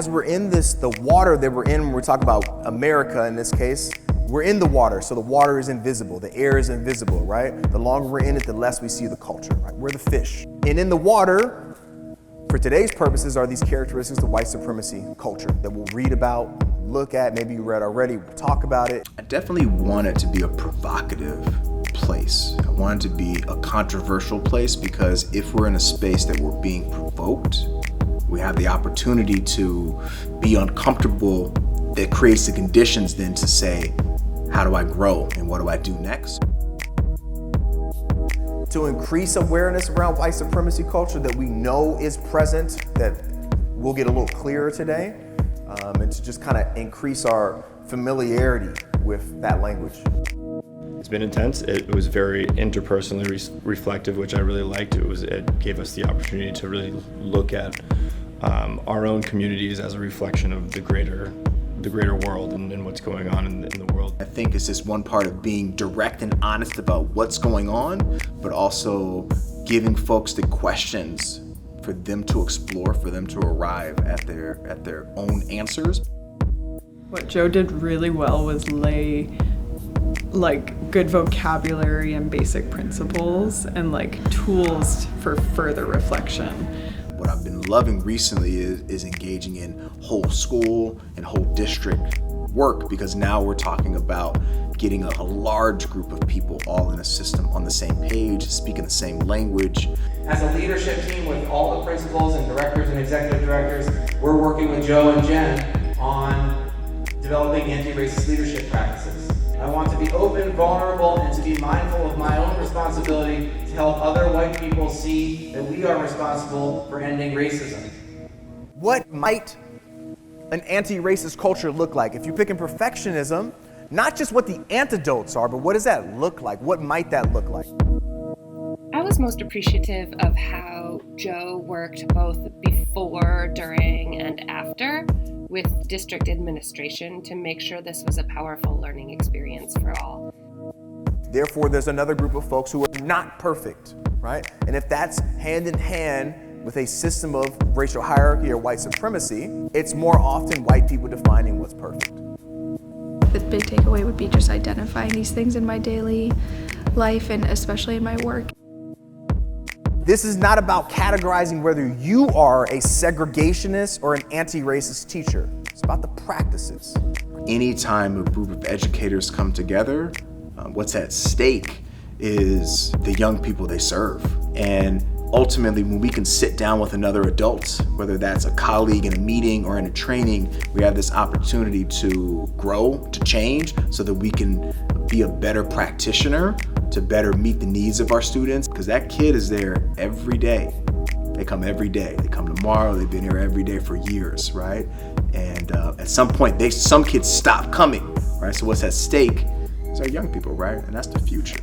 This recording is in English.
as we're in the water that we're in, when we talk about America in this case, we're in the water, so the water is invisible, the air is invisible, right? The longer we're in it, the less we see the culture, right? We're the fish. And in the water, for today's purposes, are these characteristics of white supremacy culture that we'll read about, look at, maybe you read already, we'll talk about it. I definitely want it to be a provocative place. I want it to be a controversial place, because if we're in a space that we're being provoked, we have the opportunity to be uncomfortable. That creates the conditions then to say, how do I grow and what do I do next? To increase awareness around white supremacy culture that we know is present, that we'll get a little clearer today, and to just kind of increase our familiarity with that language. It's been intense. It was very interpersonally reflective, which I really liked. It gave us the opportunity to really look at our own communities as a reflection of the greater world and what's going on in the world. I think it's just one part of being direct and honest about what's going on, but also giving folks the questions for them to explore, for them to arrive at their own answers. What Joe did really well was lay good vocabulary and basic principles and tools for further reflection. What I've been loving recently is engaging in whole school and whole district work, because now we're talking about getting a large group of people all in a system on the same page, speaking the same language. As a leadership team with all the principals and directors and executive directors, we're working with Joe and Jen on developing anti-racist leadership practices. I want to be open, vulnerable, and to be mindful of my own responsibility to help other white people see that we are responsible for ending racism. What might an anti-racist culture look like? If you're picking perfectionism, not just what the antidotes are, but what does that look like? What might that look like? I was most appreciative of how Joe worked both before, during, and after with district administration to make sure this was a powerful learning experience for all. Therefore, there's another group of folks who are not perfect, right? And if that's hand in hand with a system of racial hierarchy or white supremacy, it's more often white people defining what's perfect. The big takeaway would be just identifying these things in my daily life and especially in my work. This is not about categorizing whether you are a segregationist or an anti-racist teacher. It's about the practices. Anytime a group of educators come together, what's at stake is the young people they serve. And ultimately, when we can sit down with another adult, whether that's a colleague in a meeting or in a training, we have this opportunity to grow, to change, so that we can be a better practitioner to better meet the needs of our students, because that kid is there every day. They come every day. They come tomorrow. They've been here every day for years, right? And at some point, some kids stop coming, right? So what's at stake is our young people, right? And that's the future.